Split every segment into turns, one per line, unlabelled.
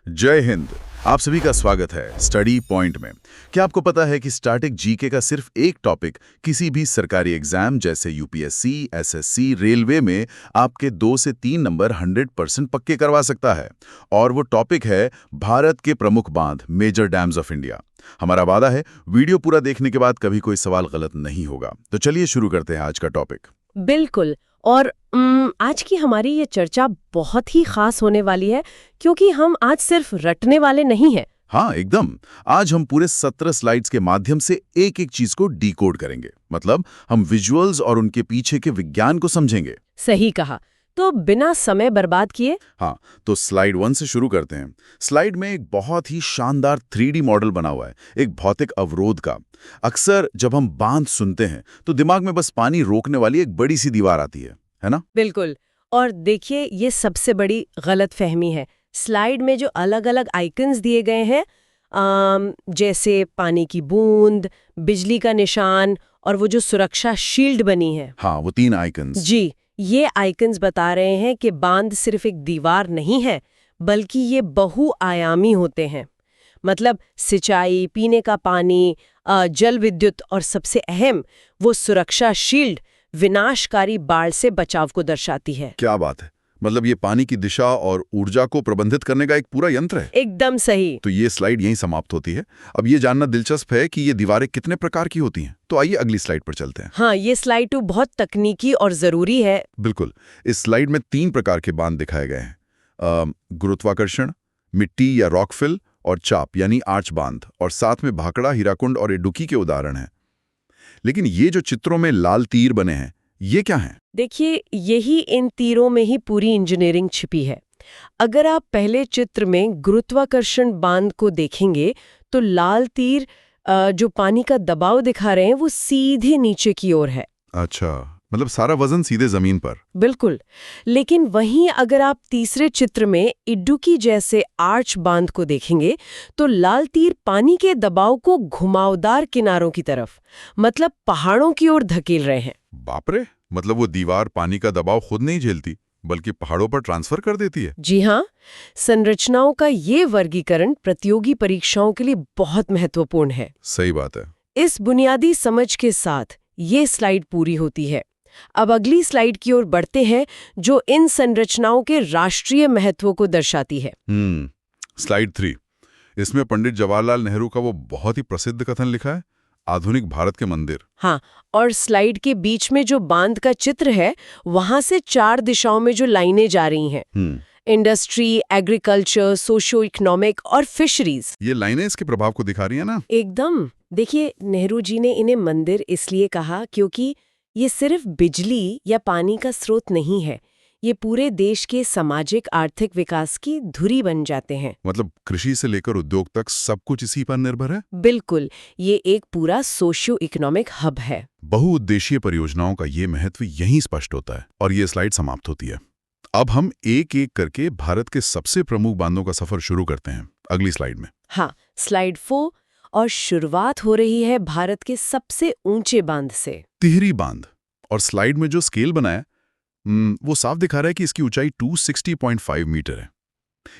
जय हिंद। आप सभी का स्वागत है स्टडी पॉइंट में। क्या आपको पता है कि स्टैटिक जीके का सिर्फ एक टॉपिक किसी भी सरकारी एग्जाम जैसे यूपीएससी, एसएससी, रेलवे में आपके 2 से 3 नंबर 100% पक्के करवा सकता है। और वो टॉपिक है भारत के प्रमुख बांध, मेजर डैम्स ऑफ इंडिया। हमारा वादा है वीडियो पूरा देखने के बाद कभी कोई सवाल गलत नहीं होगा। तो चलिए शुरू करते हैं आज का टॉपिक।
बिल्कुल। और आज की हमारी ये चर्चा बहुत ही खास होने वाली है, क्योंकि हम आज सिर्फ रटने वाले नहीं हैं।
हाँ एकदम। आज हम पूरे 17 स्लाइड्स के माध्यम से एक एक चीज को डिकोड करेंगे। मतलब हम विजुअल्स और उनके पीछे के विज्ञान को समझेंगे।
सही कहा। तो बिना समय बर्बाद किए
हाँ, तो स्लाइड 1 से शुरू करते हैं। स्लाइड में एक बहुत ही शानदार 3D मॉडल बना हुआ है, एक भौतिक अवरोध का। अक्सर जब हम बांध सुनते हैं तो दिमाग में बस पानी रोकने वाली एक बड़ी सी दीवार आती है ना?
बिल्कुल। और देखिए, ये सबसे बड़ी गलतफहमी है। स्लाइड में जो अलग अलग आइकन्स दिए गए हैं, जैसे पानी की बूंद, बिजली का निशान और वो जो सुरक्षा शील्ड बनी है।
हाँ, वो 3 आइकन्स।
जी, ये आइकन्स बता रहे हैं कि बांध सिर्फ एक दीवार नहीं है, बल्कि ये बहुआयामी होते हैं। मतलब सिंचाई, पीने का पानी, जल विद्युत और सबसे अहम वो सुरक्षा शील्ड विनाशकारी बाढ़ से बचाव को दर्शाती है।
क्या बात है! मतलब ये पानी की दिशा और ऊर्जा को प्रबंधित करने का एक पूरा यंत्र है।
एकदम सही।
तो ये स्लाइड यहीं समाप्त होती है। अब ये जानना दिलचस्प है कि ये दीवारें कितने प्रकार की होती हैं। तो आइए अगली स्लाइड पर चलते हैं।
हाँ, ये स्लाइड 2 बहुत तकनीकी और जरूरी है।
बिल्कुल। इस स्लाइड में 3 प्रकार के बांध दिखाए गए हैं। गुरुत्वाकर्षण, मिट्टी या रॉकफिल और चाप यानी आर्च बांध, और साथ में भाखड़ा, हीराकुंड और इडुक्की के उदाहरण हैं। लेकिन ये जो चित्रों में लाल तीर बने हैं, ये क्या हैं?
देखिए, यही इन तीरों में ही पूरी इंजीनियरिंग छिपी है। अगर आप पहले चित्र में गुरुत्वाकर्षण बांध को देखेंगे तो लाल तीर जो पानी का दबाव दिखा रहे हैं वो सीधे नीचे की ओर है।
अच्छा, मतलब सारा वजन सीधे जमीन पर।
बिल्कुल। लेकिन वहीं अगर आप तीसरे चित्र में इडुक्की जैसे आर्च बांध को देखेंगे तो लाल तीर पानी के दबाव को घुमावदार किनारों की तरफ, मतलब पहाड़ों की ओर धकेल रहे हैं।
बाप रे! मतलब वो दीवार पानी का दबाव खुद नहीं झेलती, बल्कि पहाड़ों पर ट्रांसफर कर देती है।
जी हाँ, संरचनाओं का ये वर्गीकरण प्रतियोगी परीक्षाओं के लिए बहुत महत्वपूर्ण है।
सही बात है।
इस बुनियादी समझ के साथ ये स्लाइड पूरी होती है। अब अगली स्लाइड की ओर बढ़ते हैं, जो इन संरचनाओं के राष्ट्रीय महत्व को दर्शाती है।
स्लाइड 3। इसमें पंडित जवाहरलाल नेहरू का वो बहुत ही प्रसिद्ध कथन लिखा है, आधुनिक भारत के मंदिर।
हाँ, और स्लाइड के बीच में जो बांध का चित्र है, वहां से 4 दिशाओं में जो लाइनें जा रही हैं, इंडस्ट्री, एग्रीकल्चर, सोशियो इकोनॉमिक और फिशरीज।
ये लाइनें इसके प्रभाव को दिखा रही है ना?
एकदम। देखिए, नेहरू जी ने इन्हें मंदिर इसलिए कहा क्योंकि ये सिर्फ बिजली या पानी का स्रोत नहीं है, ये पूरे देश के सामाजिक आर्थिक विकास की धुरी बन जाते हैं।
मतलब कृषि से लेकर उद्योग तक सब कुछ इसी पर निर्भर है।
बिल्कुल, ये एक पूरा सोशियो इकोनॉमिक हब है।
बहुउद्देशीय परियोजनाओं का ये महत्व यहीं स्पष्ट होता है। और ये स्लाइड समाप्त होती है। अब हम एक एक करके भारत के सबसे प्रमुख बांधों का सफर शुरू करते हैं अगली स्लाइड में।
हाँ, स्लाइड 4। और शुरुआत हो रही है भारत के सबसे ऊंचे बांध से,
तिहरी बांध। और स्लाइड में जो स्केल बनाया वो साफ दिखा रहा है कि इसकी ऊंचाई 260.5 मीटर है।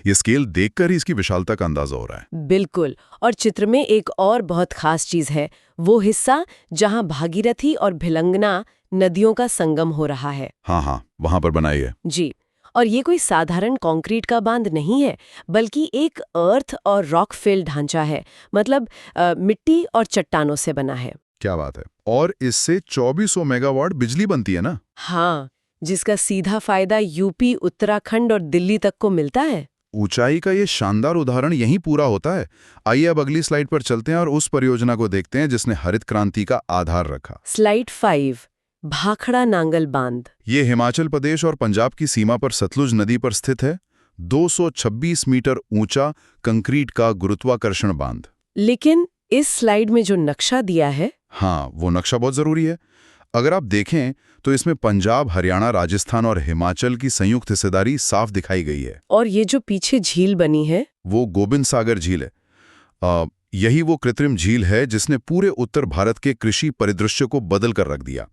ये स्केल देखकर ही इसकी विशालता का अंदाजा हो रहा है।
बिल्कुल। और चित्र में एक और बहुत खास चीज है, वो हिस्सा जहां भागीरथी और भिलंगना नदियों का संगम हो रहा है।
हाँ, वहां पर बनाई है।
जी। और ये कोई साधारण कंक्रीट का बांध नहीं है, बल्कि एक अर्थ और रॉक फिल ढांचा है। मतलब मिट्टी और चट्टानों से बना है।
क्या बात है! और इससे 2400 मेगावाट बिजली बनती है ना?
हाँ, जिसका सीधा फायदा यूपी, उत्तराखंड और दिल्ली तक को मिलता है।
ऊंचाई का ये शानदार उदाहरण यहीं पूरा होता है। आइए अब अगली स्लाइड पर चलते हैं और उस परियोजना को देखते हैं जिसने हरित क्रांति का आधार रखा।
स्लाइड 5, भाखड़ा नांगल बांध।
ये हिमाचल प्रदेश और पंजाब की सीमा पर सतलुज नदी पर स्थित है। 226 मीटर ऊंचा कंक्रीट का गुरुत्वाकर्षण बांध।
लेकिन इस स्लाइड में जो नक्शा दिया है,
हाँ, वो नक्शा बहुत जरूरी है। अगर आप देखें तो इसमें पंजाब, हरियाणा, राजस्थान और हिमाचल की संयुक्त हिस्सेदारी साफ दिखाई गई है।
और ये जो पीछे झील बनी है,
वो गोबिंद सागर झील है। यही वो कृत्रिम झील है जिसने पूरे उत्तर भारत के कृषि परिदृश्य को बदल कर रख दिया।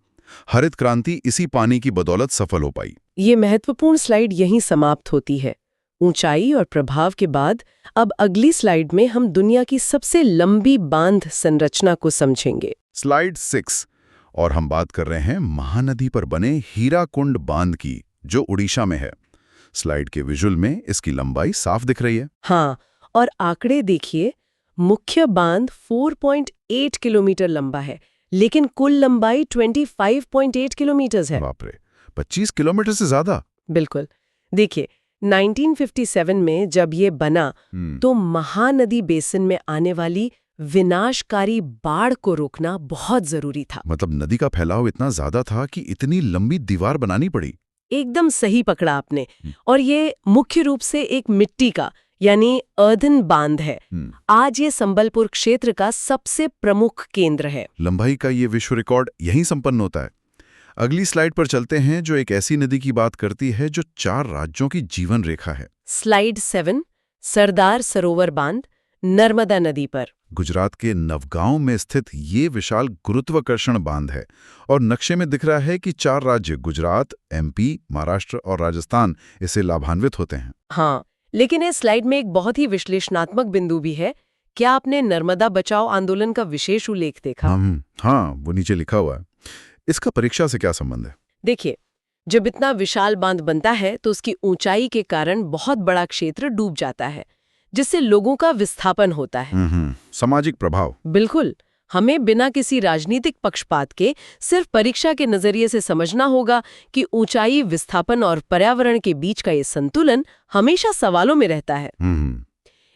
हरित क्रांति इसी पानी की बदौलत सफल हो पाई।
ये महत्वपूर्ण स्लाइड यहीं समाप्त होती है। ऊंचाई और प्रभाव के बाद अब अगली स्लाइड में हम दुनिया की सबसे लंबी बांध संरचना को समझेंगे।
स्लाइड 6 और हम बात कर रहे हैं महानदी पर बने हीराकुंड बांध की, जो उड़ीसा में है। स्लाइड के विजुअल में इसकी लंबाई साफ दिख रही है।
हाँ, और आंकड़े देखिए, मुख्य बांध 4.8 किलोमीटर लंबा है, लेकिन कुल लंबाई 25.8 किलोमीटर है।
बाप रे, 25 किलोमीटर से ज्यादा।
बिल्कुल। देखिए, 1957 में जब ये बना तो महानदी बेसिन में आने वाली विनाशकारी बाढ़ को रोकना बहुत जरूरी था।
मतलब नदी का फैलाव इतना ज्यादा था कि इतनी लंबी दीवार बनानी पड़ी।
एकदम सही पकड़ा आपने। और ये मुख्य रूप से एक मिट्टी का यानी अर्दन बांध है। आज ये संबलपुर क्षेत्र का सबसे प्रमुख केंद्र है।
लंबाई का ये विश्व रिकॉर्ड यहीं संपन्न होता है। अगली स्लाइड पर चलते हैं, जो एक ऐसी नदी की बात करती है जो 4 राज्यों की जीवन रेखा है।
स्लाइड 7, सरदार सरोवर बांध, नर्मदा नदी पर।
गुजरात के नवगांव में स्थित ये विशाल गुरुत्वाकर्षण बांध है और नक्शे में दिख रहा है कि 4 राज्य गुजरात, एमपी, महाराष्ट्र और राजस्थान इससे लाभान्वित होते हैं।
हाँ, लेकिन इस स्लाइड में एक बहुत ही विश्लेषणात्मक बिंदु भी है। क्या आपने नर्मदा बचाओ आंदोलन का विशेष उल्लेख देखा?
हाँ, वो नीचे लिखा हुआ है। इसका परीक्षा से क्या संबंध है?
देखिए, जब इतना विशाल बांध बनता है तो उसकी ऊंचाई के कारण बहुत बड़ा क्षेत्र डूब जाता है, जिससे लोगों का विस्थापन होता है।
सामाजिक प्रभाव।
बिल्कुल। हमें बिना किसी राजनीतिक पक्षपात के सिर्फ परीक्षा के नजरिए से समझना होगा कि ऊंचाई, विस्थापन और पर्यावरण के बीच का ये संतुलन हमेशा सवालों में रहता है।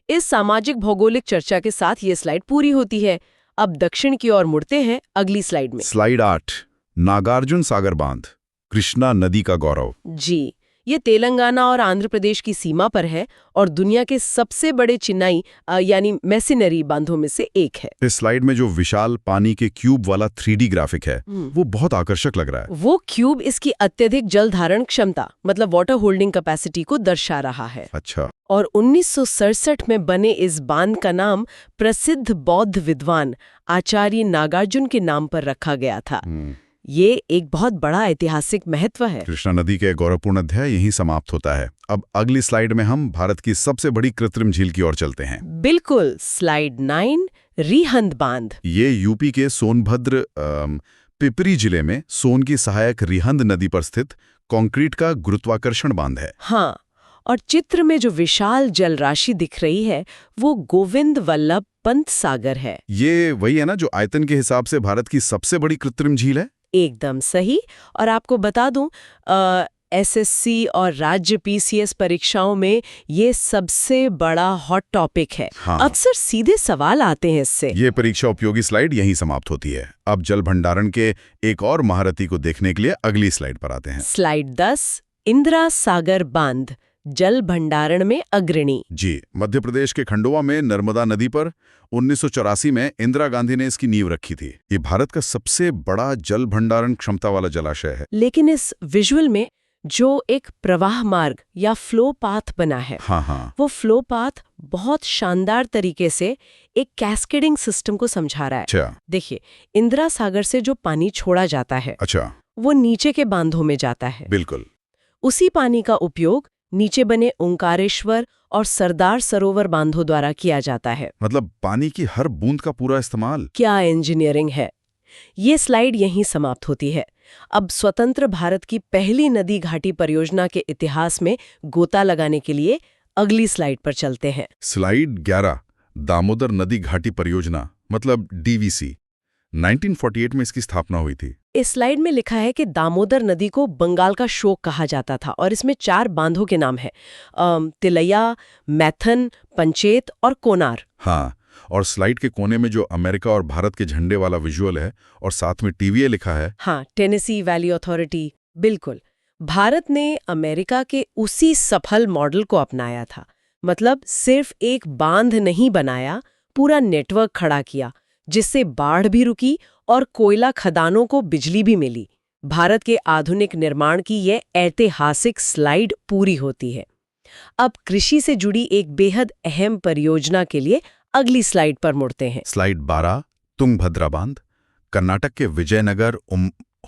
इस सामाजिक भौगोलिक चर्चा के साथ ये स्लाइड पूरी होती है। अब दक्षिण की ओर मुड़ते हैं अगली स्लाइड में।
स्लाइड 8, नागार्जुन सागर बांध, कृष्णा नदी का गौरव।
जी, ये तेलंगाना और आंध्र प्रदेश की सीमा पर है और दुनिया के सबसे बड़े चिनाई यानी मेसिनरी बांधों में से एक है।
इस स्लाइड में जो विशाल पानी के क्यूब वाला 3D ग्राफिक है वो बहुत आकर्षक लग रहा है।
वो क्यूब इसकी अत्यधिक जल धारण क्षमता मतलब वाटर होल्डिंग कैपेसिटी को दर्शा रहा है।
अच्छा।
और 1967 में बने इस बांध का नाम प्रसिद्ध बौद्ध विद्वान आचार्य नागार्जुन के नाम पर रखा गया था। ये एक बहुत बड़ा ऐतिहासिक महत्व है।
कृष्णा नदी के गौरवपूर्ण अध्याय यहीं समाप्त होता है। अब अगली स्लाइड में हम भारत की सबसे बड़ी कृत्रिम झील की ओर चलते हैं।
बिल्कुल। स्लाइड 9, रिहंद बांध। ये
यूपी के सोनभद्र पिपरी जिले में सोन की सहायक रिहंद नदी पर स्थित कंक्रीट का गुरुत्वाकर्षण बांध है।
हाँ, और चित्र में जो विशाल जल राशि दिख रही है वो गोविंद वल्लभ पंत सागर है।
ये वही है ना जो आयतन के हिसाब से भारत की सबसे बड़ी कृत्रिम झील है?
एकदम सही। और आपको बता दूं, एसएससी और राज्य पीसीएस परीक्षाओं में ये सबसे बड़ा हॉट टॉपिक है।
हाँ।
अक्सर सीधे सवाल आते हैं इससे।
ये परीक्षा उपयोगी स्लाइड यहीं समाप्त होती है। अब जल भंडारण के एक और महारथी को देखने के लिए अगली स्लाइड पर आते हैं।
स्लाइड 10, इंदिरा सागर बांध, जल भंडारण में अग्रणी।
जी, मध्य प्रदेश के खंडवा में नर्मदा नदी पर 1984 में इंदिरा गांधी ने इसकी नींव रखी थी। ये भारत का सबसे बड़ा जल भंडारण क्षमता वाला जलाशय है।
लेकिन इस विजुअल में जो एक प्रवाह मार्ग या फ्लो पाथ बना है,
हाँ।
वो फ्लो पाथ बहुत शानदार तरीके से एक कैस्केडिंग सिस्टम को समझा रहा है।
अच्छा।
देखिए, इंदिरा सागर से जो पानी छोड़ा जाता है,
अच्छा,
वो नीचे के बांधों में जाता है।
बिल्कुल।
उसी पानी का उपयोग नीचे बने ओंकारेश्वर और सरदार सरोवर बांधों द्वारा किया जाता है।
मतलब पानी की हर बूंद का पूरा इस्तेमाल।
क्या इंजीनियरिंग है। ये स्लाइड यहीं समाप्त होती है। अब स्वतंत्र भारत की पहली नदी घाटी परियोजना के इतिहास में गोता लगाने के लिए अगली स्लाइड पर चलते हैं।
स्लाइड 11, दामोदर नदी घाटी परियोजना मतलब डीवीसी। 1948 में इसकी स्थापना हुई थी।
इस स्लाइड में लिखा है कि दामोदर नदी को बंगाल का शोक कहा जाता था और इसमें 4 बांधों के नाम हैं, तिलैया, मैथन, पंचेत और कोनार।
हाँ, और स्लाइड के कोने में जो अमेरिका और भारत के झंडे वाला विजुअल है और साथ में टीवीए लिखा है।
हाँ, टेनेसी वैली अथॉरिटी। बिल्कुल, भारत ने अमेरिका के उसी सफल मॉडल को अपनाया था। मतलब सिर्फ एक बांध नहीं बनाया, पूरा नेटवर्क खड़ा किया, जिससे बाढ़ भी रुकी और कोयला खदानों को बिजली भी मिली। भारत के आधुनिक निर्माण की ये ऐतिहासिक स्लाइड पूरी होती है। अब कृषि से जुड़ी एक बेहद अहम परियोजना के लिए अगली स्लाइड पर मुड़ते हैं।
स्लाइड 12, तुंगभद्रा बांध, कर्नाटक के विजयनगर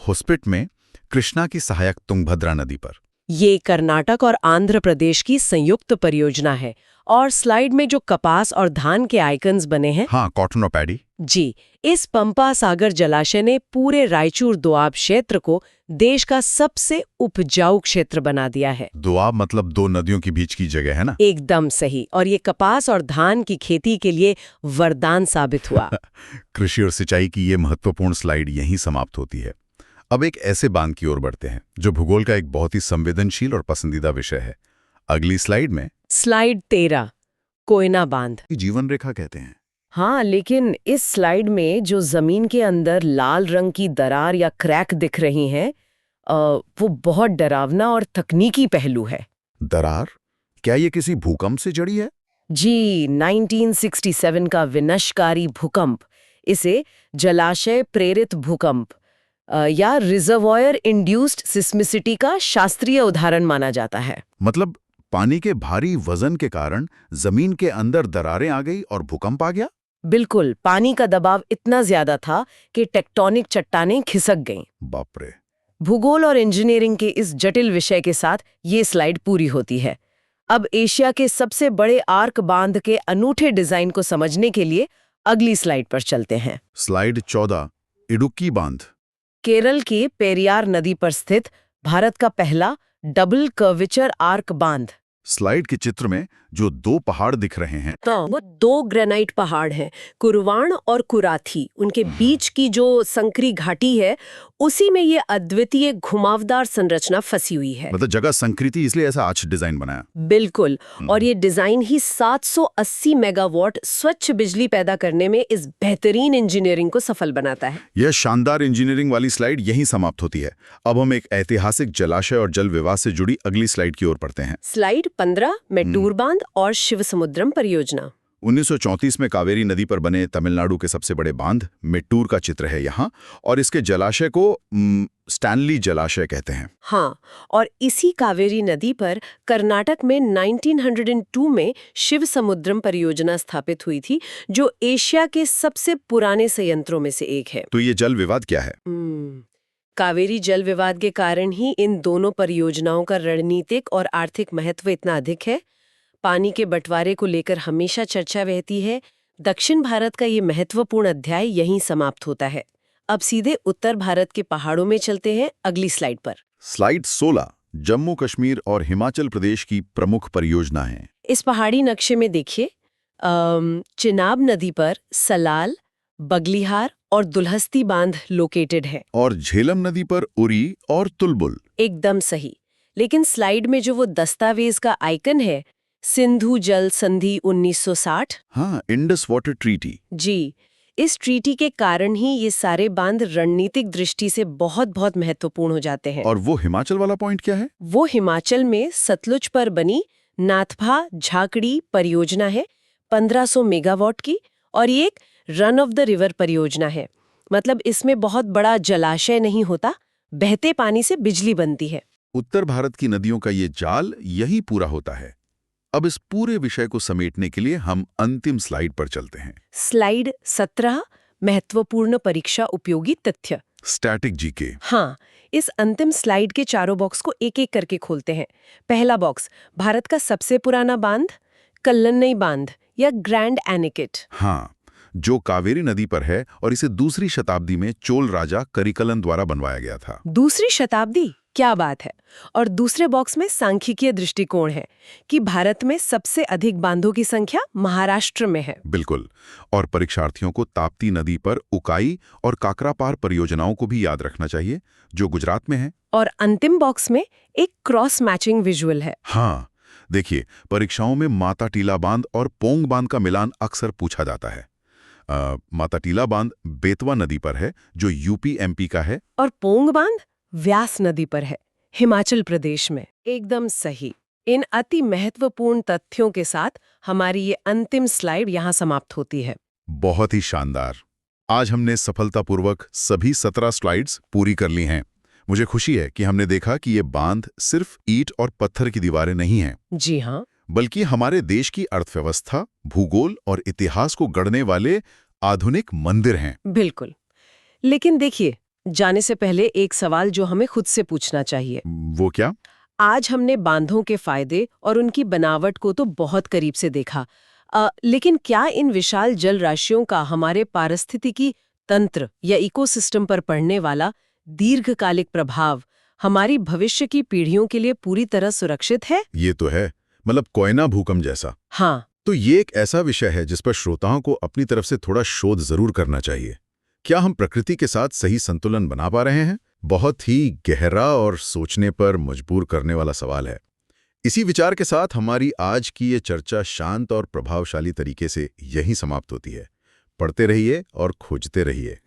होस्पिट में कृष्णा की सहायक तुंगभद्रा नदी पर।
ये कर्नाटक और आंध्र प्रदेश की संयुक्त परियोजना है और स्लाइड में जो कपास और धान के आइकन्स बने हैं,
हाँ, कॉटन और पैडी।
जी, इस पंपा सागर जलाशय ने पूरे रायचूर दोआब क्षेत्र को देश का सबसे उपजाऊ क्षेत्र बना दिया है।
दोआब मतलब दो नदियों के बीच की जगह है ना?
एकदम सही। और ये कपास और धान की खेती के लिए वरदान साबित हुआ।
कृषि और सिंचाई की ये महत्वपूर्ण स्लाइड यहीं समाप्त होती है। अब एक ऐसे बांध की ओर बढ़ते हैं जो भूगोल का एक बहुत ही संवेदनशील और पसंदीदा विषय है। अगली स्लाइड में
स्लाइड 13, कोयना बांध।
जीवन रेखा कहते हैं।
हाँ, लेकिन इस स्लाइड में जो जमीन के अंदर लाल रंग की दरार या क्रैक दिख रही हैं, वो बहुत डरावना और तकनीकी पहलू है।
दरार? क्या ये किसी भूकंप से जड़ी है?
जी, 1967 का विनाशकारी भूकंप, इसे जलाशय प्रेरित भूकंप या रिजर्वॉयर इंड्यूस्ड सिस्मिसिटी का शास्त्रीय उदाहरण माना जाता है।
मतलब पानी के भारी वजन के कारण जमीन के अंदर दरारें आ गई और भूकंप आ गया?
बिल्कुल, पानी का दबाव इतना ज्यादा था कि टेक्टोनिक चट्टानें खिसक गईं।
बाप रे।
भूगोल और इंजीनियरिंग के इस जटिल विषय के साथ ये स्लाइड पूरी होती है। अब एशिया के सबसे बड़े आर्क बांध के अनूठे डिजाइन को समझने के लिए अगली स्लाइड पर चलते हैं।
स्लाइड 14, इडुक्की बांध।
केरल की पेरियार नदी पर स्थित भारत का पहला डबल कर्वेचर आर्क बांध।
स्लाइड के चित्र में जो दो पहाड़ दिख रहे हैं,
तो वो दो ग्रेनाइट पहाड़ हैं, कुरवाण और कुराथी। उनके बीच की जो संकरी घाटी है, उसी में ये अद्वितीय घुमावदार संरचना फंसी हुई है।
मतलब जगह संकृति, इसलिए ऐसा आर्च डिजाइन बनाया।
बिल्कुल। और ये डिजाइन ही 780 मेगावाट स्वच्छ बिजली पैदा करने में इस बेहतरीन इंजीनियरिंग को सफल बनाता है।
यह शानदार इंजीनियरिंग वाली स्लाइड यहीं समाप्त होती है। अब हम एक ऐतिहासिक जलाशय और जल विवाद से जुड़ी अगली स्लाइड की ओर बढ़ते हैं।
स्लाइड 15, मेट्टूर बांध और शिवसमुद्रम परियोजना।
1934 में कावेरी नदी पर बने तमिलनाडु के सबसे बड़े बांध मेट्टूर का चित्र है यहाँ, और इसके जलाशय को स्टैनली जलाशय कहते हैं।
हाँ, और इसी कावेरी नदी पर कर्नाटक में 1902 में शिवसमुद्रम परियोजना स्थापित हुई थी, जो एशिया के सबसे पुराने संयंत्रों में से एक है।
तो ये जल विवाद क्या है?
कावेरी जल विवाद के कारण ही इन दोनों परियोजनाओं का रणनीतिक और आर्थिक महत्व इतना अधिक है। पानी के बंटवारे को लेकर हमेशा चर्चा रहती है। दक्षिण भारत का ये महत्वपूर्ण अध्याय यहीं समाप्त होता है। अब सीधे उत्तर भारत के पहाड़ों में चलते हैं अगली स्लाइड पर।
स्लाइड 16, जम्मू कश्मीर और हिमाचल प्रदेश की प्रमुख परियोजना है।
इस पहाड़ी नक्शे में देखिए, चिनाब नदी पर सलाल, बगलिहार और दुल्हस्ती बांध लोकेटेड है।
और झेलम नदी पर उरी और तुलबुल।
एकदम सही। लेकिन स्लाइड में जो वो दस्तावेज का आइकन है, सिंधु जल संधि 1960,
हाँ, इंडस वाटर ट्रीटी।
जी, इस ट्रीटी के कारण ही ये सारे बांध रणनीतिक दृष्टि से बहुत बहुत महत्वपूर्ण हो जाते हैं।
और वो हिमाचल वाला पॉइंट क्या है?
वो हिमाचल में सतलुज पर बनी नाथपा झाकड़ी परियोजना है, 1500 मेगावाट की, और ये एक रन ऑफ द रिवर परियोजना है। मतलब इसमें बहुत बड़ा जलाशय नहीं होता, बहते पानी से बिजली बनती है।
उत्तर भारत की नदियों का ये जाल यही पूरा होता है। अब इस पूरे विषय को समेटने के लिए हम अंतिम स्लाइड पर चलते हैं।
स्लाइड 17, महत्वपूर्ण परीक्षा उपयोगी तथ्य।
Static GK.
हाँ, इस अंतिम स्लाइड के चारों बॉक्स को एक एक करके खोलते हैं। पहला बॉक्स, भारत का सबसे पुराना बांध, कल्लन्नई बांध या ग्रैंड एनिकेट।
हाँ, जो कावेरी नदी पर है और इसे दूसरी शताब्दी में चोल राजा करिकलन द्वारा बनवाया गया था।
दूसरी शताब्दी, क्या बात है। और दूसरे बॉक्स में सांख्यिकीय दृष्टिकोण है कि भारत में सबसे अधिक बांधों की संख्या महाराष्ट्र में है।
बिल्कुल। और परीक्षार्थियों को ताप्ती नदी पर उकाई और काकरापार परियोजनाओं को भी याद रखना चाहिए, जो गुजरात में है। और
अंतिम बॉक्स में एक क्रॉस मैचिंग विजुअल है।
हाँ, देखिए, परीक्षाओं में माता टीला बांध और पोंग बांध का मिलान अक्सर पूछा जाता है। माता टीला बांध बेतवा नदी पर है, जो यूपी एमपी का है,
और पोंग बांध व्यास नदी पर है, हिमाचल प्रदेश में। एकदम सही। इन अति महत्वपूर्ण तथ्यों के साथ हमारी ये अंतिम स्लाइड यहाँ समाप्त होती है।
बहुत ही शानदार। आज हमने सफलतापूर्वक सभी 17 स्लाइड्स पूरी कर ली हैं। मुझे खुशी है कि हमने देखा कि ये बांध सिर्फ ईंट और पत्थर की दीवारें नहीं हैं।
जी हाँ,
बल्कि हमारे देश की अर्थव्यवस्था, भूगोल और इतिहास को गढ़ने वाले आधुनिक मंदिर हैं।
बिल्कुल। लेकिन देखिए, जाने से पहले एक सवाल जो हमें खुद से पूछना चाहिए।
वो क्या?
आज हमने बांधों के फायदे और उनकी बनावट को तो बहुत करीब से देखा। लेकिन क्या इन विशाल जल राशियों का हमारे पारिस्थितिकी तंत्र या इकोसिस्टम पर पड़ने वाला दीर्घकालिक प्रभाव हमारी भविष्य की पीढ़ियों के लिए पूरी तरह सुरक्षित है?
ये तो है, मतलब कोयना भूकंप जैसा।
हाँ।
तो ये एक ऐसा विषय है जिस पर श्रोताओं को अपनी तरफ से थोड़ा शोध जरूर करना चाहिए। क्या हम प्रकृति के साथ सही संतुलन बना पा रहे हैं? बहुत ही गहरा और सोचने पर मजबूर करने वाला सवाल है। इसी विचार के साथ हमारी आज की ये चर्चा शांत और प्रभावशाली तरीके से यहीं समाप्त होती है। पढ़ते रहिए और खोजते रहिए।